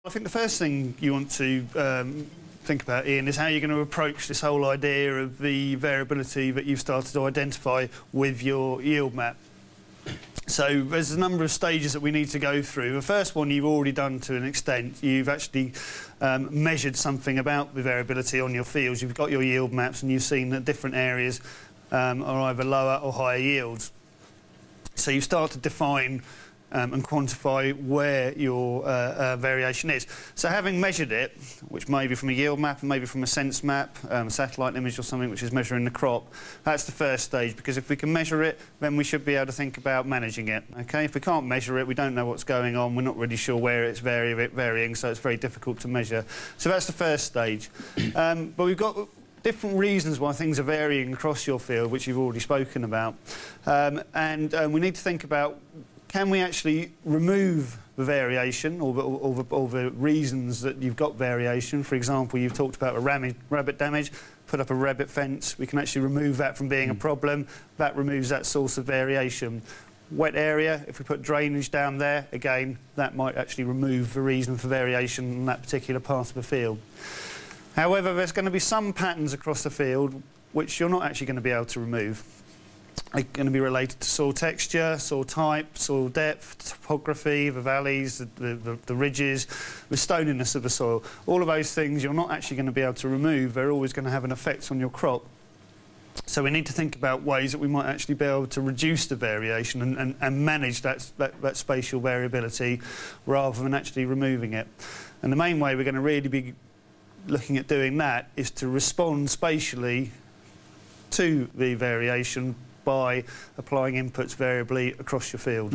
I think the first thing you want to think about, Ian, is how you're going to approach this whole idea of the variability that you've started to identify with your yield map. So there's a number of stages that we need to go through. The first one you've already done to an extent. You've actually measured something about the variability on your fields. You've got your yield maps and you've seen that different areas are either lower or higher yields. So you start to define and quantify where your variation is. So having measured it, which may be from a yield map and maybe from a sense map, a satellite image or something which is measuring the crop, that's the first stage, because if we can measure it, then we should be able to think about managing it. Okay? If we can't measure it, we don't know what's going on, we're not really sure where it's varying, so it's very difficult to measure. So that's the first stage. But we've got different reasons why things are varying across your field, which you've already spoken about. We need to think about, can we actually remove the variation or the reasons that you've got variation? For example, you've talked about rabbit damage, put up a rabbit fence. We can actually remove that from being a problem. That removes that source of variation. Wet area, if we put drainage down there, again, that might actually remove the reason for variation in that particular part of the field. However, there's going to be some patterns across the field which you're not actually going to be able to remove. They're going to be related to soil texture, soil type, soil depth, topography, the valleys, the ridges, the stoniness of the soil. All of those things you're not actually going to be able to remove. They're always going to have an effect on your crop. So we need to think about ways that we might actually be able to reduce the variation and manage that spatial variability rather than actually removing it. And the main way we're going to really be looking at doing that is to respond spatially to the variation by applying inputs variably across your field.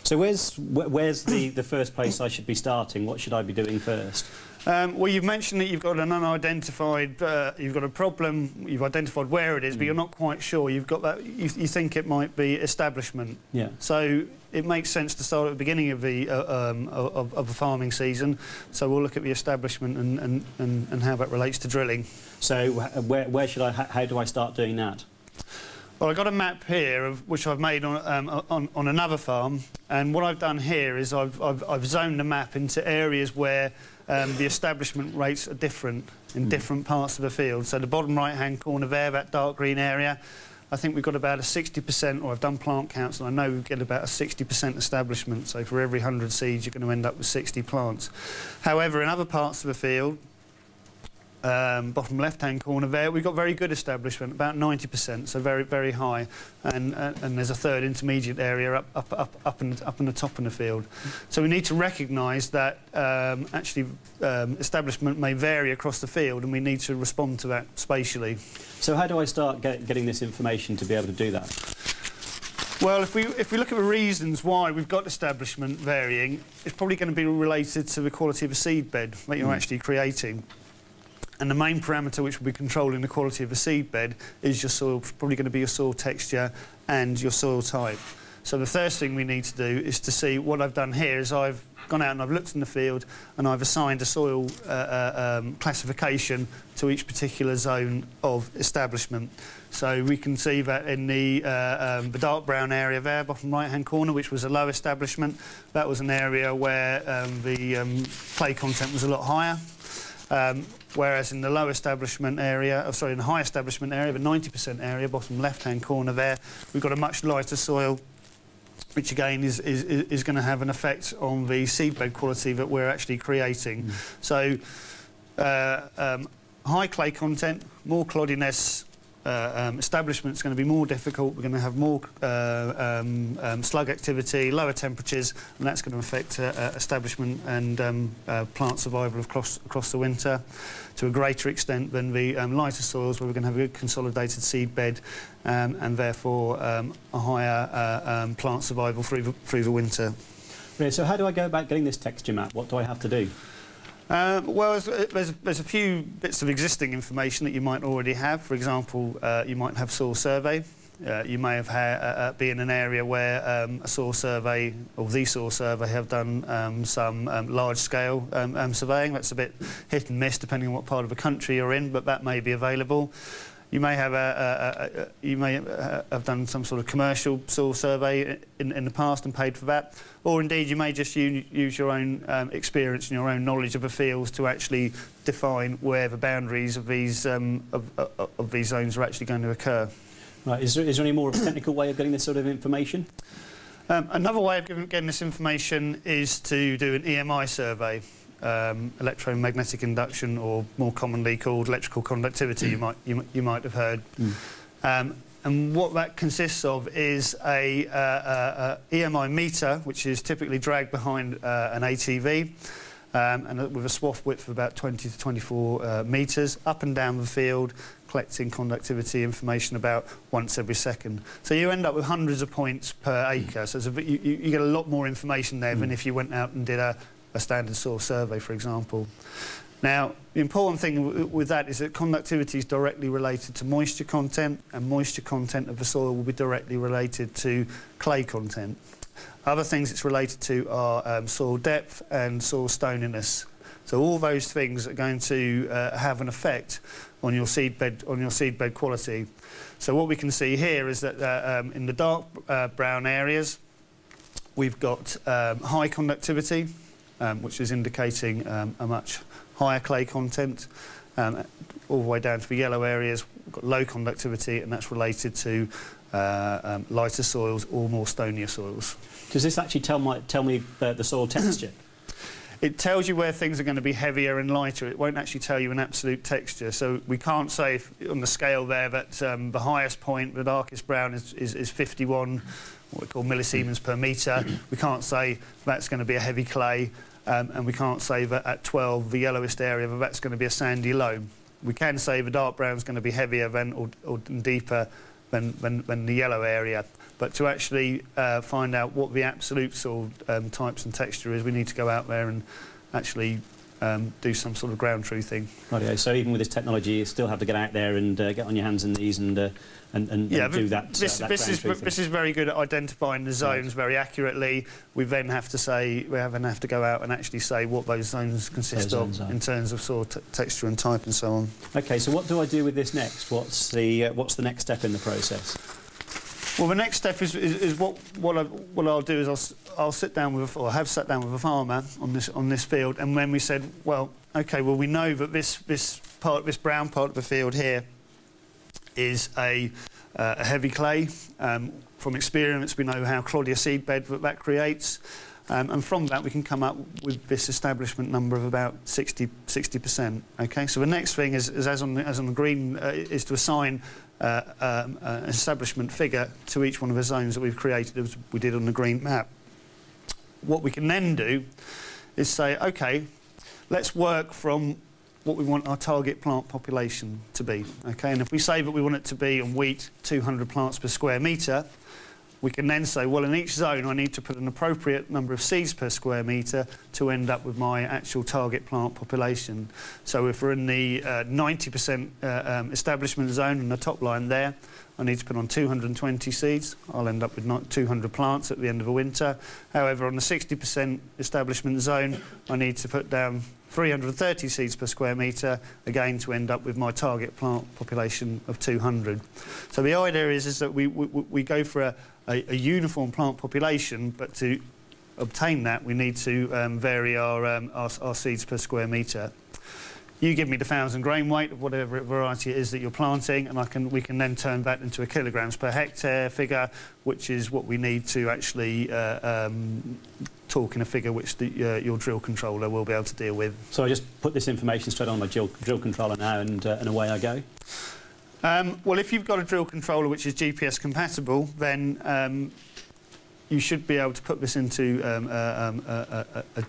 So where's the first place I should be starting? What should I be doing first? Well, you've mentioned that you've got an unidentified, you've got a problem, you've identified where it is, but you're not quite sure. You've got that, you think it might be establishment. Yeah. So it makes sense to start at the beginning of the farming season. So we'll look at the establishment and how that relates to drilling. So where should I, how do I start doing that? Well, I've got a map here of which I've made on another farm, and what I've done here is I've zoned the map into areas where the establishment rates are different in different parts of the field. So the bottom right-hand corner there, that dark green area, I think we've got about a 60%, or I've done plant counts, and I know we get about a 60% establishment. So for every 100 seeds, you're going to end up with 60 plants. However, in other parts of the field, bottom left-hand corner there, we've got very good establishment, about 90%, so very, very high. And there's a third intermediate area up in the top of the field. So we need to recognise that actually establishment may vary across the field, and we need to respond to that spatially. So how do I start getting this information to be able to do that? Well, if we look at the reasons why we've got establishment varying, it's probably going to be related to the quality of the seed bed that you're actually creating. And the main parameter which will be controlling the quality of the seed bed is your soil, probably going to be your soil texture and your soil type. So the first thing we need to do is to see, what I've done here is I've gone out and I've looked in the field and I've assigned a soil classification to each particular zone of establishment. So we can see that in the dark brown area there, bottom right-hand corner, which was a low establishment, that was an area where the clay content was a lot higher. Whereas in the low establishment area, in the high establishment area, the 90% area, bottom left-hand corner there, we've got a much lighter soil, which again is going to have an effect on the seedbed quality that we're actually creating. So high clay content, more cloddiness, establishment's going to be more difficult. We're going to have more slug activity, lower temperatures, and that's going to affect establishment and plant survival across the winter to a greater extent than the lighter soils, where we're going to have a good consolidated seed bed and therefore a higher plant survival through the winter. Right, so how do I go about getting this texture map? What do I have to do? Well, there's a few bits of existing information that you might already have. For example, you might have soil survey. You may have been in an area where a soil survey, or the soil survey, have done some large-scale surveying. That's a bit hit and miss depending on what part of the country you're in, but that may be available. You may have have done some sort of commercial soil survey in the past and paid for that, or indeed you may just use your own experience and your own knowledge of the fields to actually define where the boundaries of these zones are actually going to occur. Right. Is there any more technical way of getting this sort of information? Another way of getting this information is to do an EMI survey. Electromagnetic induction, or more commonly called electrical conductivity, you might have heard. And what that consists of is a EMI meter, which is typically dragged behind an ATV, and with a swath width of about 20 to 24 metres, up and down the field, collecting conductivity information about once every second. So you end up with hundreds of points per acre. So you get a lot more information there than if you went out and did a standard soil survey, for example. Now, the important thing with that is that conductivity is directly related to moisture content, and moisture content of the soil will be directly related to clay content. Other things it's related to are soil depth and soil stoniness. So all those things are going to have an effect on your seedbed quality. So what we can see here is that in the dark brown areas, we've got high conductivity, which is indicating a much higher clay content. All the way down to the yellow areas, we've got low conductivity, and that's related to lighter soils or more stonier soils. Does this actually tell me the soil texture? It tells you where things are going to be heavier and lighter. It won't actually tell you an absolute texture. So we can't say on the scale there that the highest point, the darkest brown, is 51, what we call millisiemens per metre. We can't say that's going to be a heavy clay, and we can't say that at 12, the yellowest area, that's going to be a sandy loam. We can say the dark brown is going to be heavier than or deeper than the yellow area. But to actually find out what the absolute soil types and texture is, we need to go out there and actually do some sort of ground truthing. Rightio. So even with this technology, you still have to get out there and get on your hands and knees and do that. This is very good at identifying the zones very accurately. We then have to go out and actually say what those zones consist of in terms of soil texture and type and so on. Okay. So what do I do with this next? What's the next step in the process? Well, the next step is what I'll do is I'll sit down with or have sat down with a farmer on this field, and then we said, well, okay, well we know that this brown part of the field here is a heavy clay. From experience, we know how cloddy a seedbed that creates, and from that we can come up with this establishment number of about 60%. Okay, so the next thing is as on the green is to assign an establishment figure to each one of the zones that we've created, as we did on the green map. What we can then do is say, okay, let's work from what we want our target plant population to be. Okay, and if we say that we want it to be on wheat 200 plants per square metre, we can then say, well, in each zone I need to put an appropriate number of seeds per square metre to end up with my actual target plant population. So if we're in the 90% establishment zone in the top line there, I need to put on 220 seeds. I'll end up with 200 plants at the end of a winter. However, on the 60% establishment zone, I need to put down 330 seeds per square metre, again to end up with my target plant population of 200. So the idea is that we go for a uniform plant population, but to obtain that we need to vary our seeds per square metre. You give me the 1,000 grain weight of whatever variety it is that you're planting, and we can then turn that into a kilograms per hectare figure, which is what we need to actually talk in a figure which your drill controller will be able to deal with. So I just put this information straight on my drill controller now, and away I go? Well, if you've got a drill controller which is GPS compatible, then you should be able to put this into a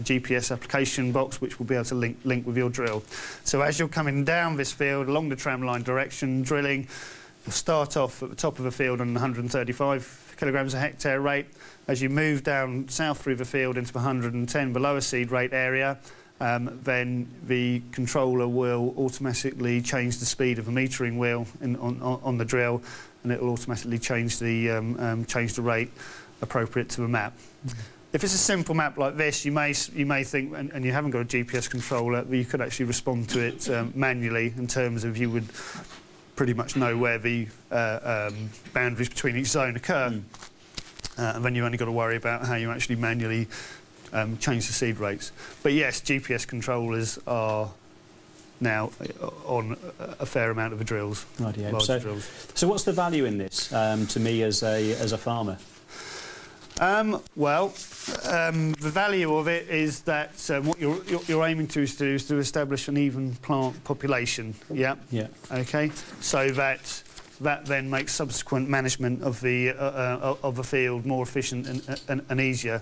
GPS application box, which will be able to link with your drill. So as you're coming down this field along the tramline direction drilling, you'll start off at the top of the field on 135 kilograms a hectare rate. As you move down south through the field into 110 below a seed rate area, then the controller will automatically change the speed of the metering wheel on the drill, and it will automatically change the rate appropriate to the map. If it's a simple map like this, you may think, and you haven't got a GPS controller, but you could actually respond to it manually, in terms of you would pretty much know where the boundaries between each zone occur. And then you've only got to worry about how you actually manually change the seed rates. But yes, GPS controllers are now on a fair amount of the drills. Right, yeah. So what's the value in this to me as a farmer? The value of it is that what you're aiming to is to establish an even plant population. Yeah. Yeah. Okay. So that then makes subsequent management of the field more efficient and easier.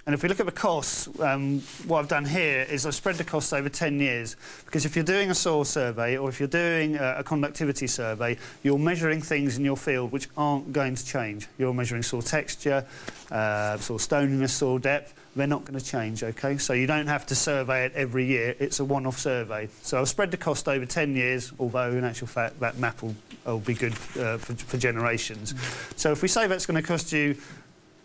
And if we look at the costs, what I've done here is I've spread the costs over 10 years, because if you're doing a soil survey or if you're doing a conductivity survey, you're measuring things in your field which aren't going to change. You're measuring soil texture, soil stoniness, soil depth. They're not going to change, okay? So you don't have to survey it every year. It's a one-off survey. So I've spread the cost over 10 years, although in actual fact that map will be good for generations. So if we say that's going to cost you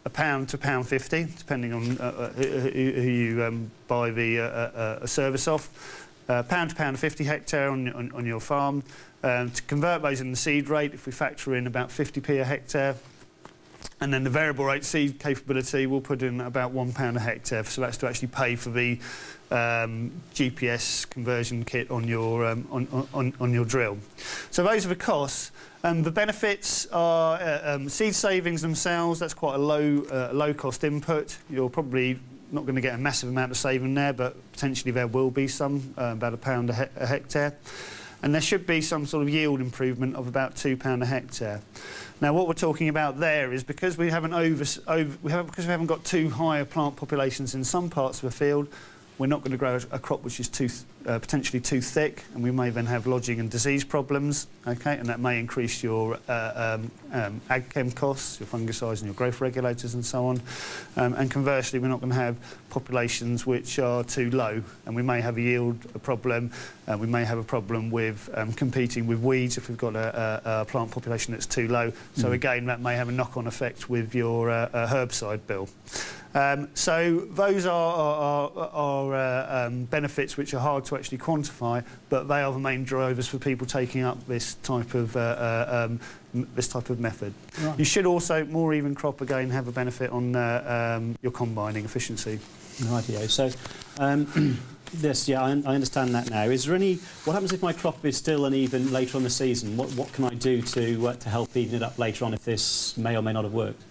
£1 to £1.50, depending on who you buy the service off. £1 to £1.50 hectare on your farm. To convert those in the seed rate, if we factor in about 50p a hectare, and then the variable rate seed capability, we'll put in about £1 a hectare. So that's to actually pay for the GPS conversion kit on your drill. So those are the costs. The benefits are seed savings themselves. That's quite a low cost input. You're probably not going to get a massive amount of saving there, but potentially there will be some, about £1 a hectare. And there should be some sort of yield improvement of about £2 a hectare. Now, what we're talking about there is because we haven't got too high a plant populations in some parts of the field, we're not going to grow a crop which is potentially too thick, and we may then have lodging and disease problems, okay, and that may increase your ag chem costs, your fungicides and your growth regulators and so on. And conversely, we're not going to have populations which are too low, and we may have a yield problem, we may have a problem with competing with weeds if we've got a plant population that's too low. So again, that may have a knock-on effect with your herbicide bill. So those are benefits which are hard to actually quantify, but they are the main drivers for people taking up this type of method. Right. You should also, more even crop again, have a benefit on your combining efficiency. Rightio. So yes, yeah, I understand that now. Is there what happens if my crop is still uneven later on in the season? What can I do to help even it up later on if this may or may not have worked?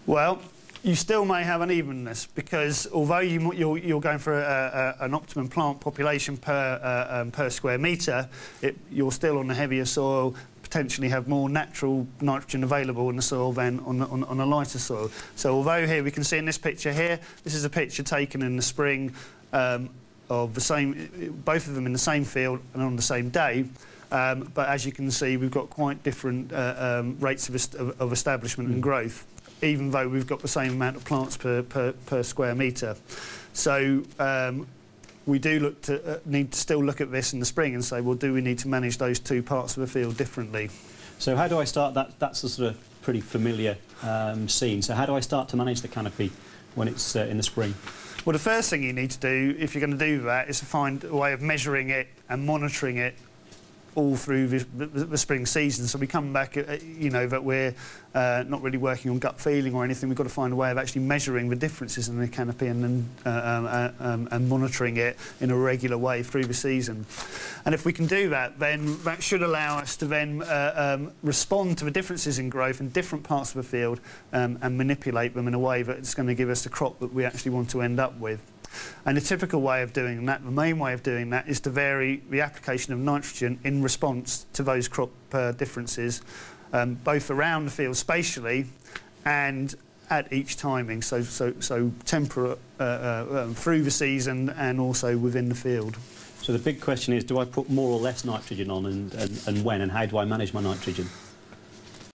Well, you still may have unevenness, because although you're going for an optimum plant population per square metre, you're still on a heavier soil, potentially have more natural nitrogen available in the soil than on a lighter soil. So although here we can see in this picture here, this is a picture taken in the spring of both of them in the same field and on the same day. But as you can see, we've got quite different rates of establishment and growth, even though we've got the same amount of plants per square metre. So we do need to still look at this in the spring and say, well, do we need to manage those two parts of the field differently? So how do I start that? That's a sort of pretty familiar scene. So how do I start to manage the canopy when it's in the spring? Well, the first thing you need to do, if you're going to do that, is to find a way of measuring it and monitoring it all through the spring season. So we come back, you know, that we're not really working on gut feeling or anything. We've got to find a way of actually measuring the differences in the canopy and monitoring it in a regular way through the season. And if we can do that, then that should allow us to then respond to the differences in growth in different parts of the field and manipulate them in a way that's going to give us the crop that we actually want to end up with. And the typical way of doing that, the main way of doing that, is to vary the application of nitrogen in response to those crop differences, both around the field spatially and at each timing, so temperate through the season and also within the field. So the big question is, do I put more or less nitrogen on, and when, and how do I manage my nitrogen?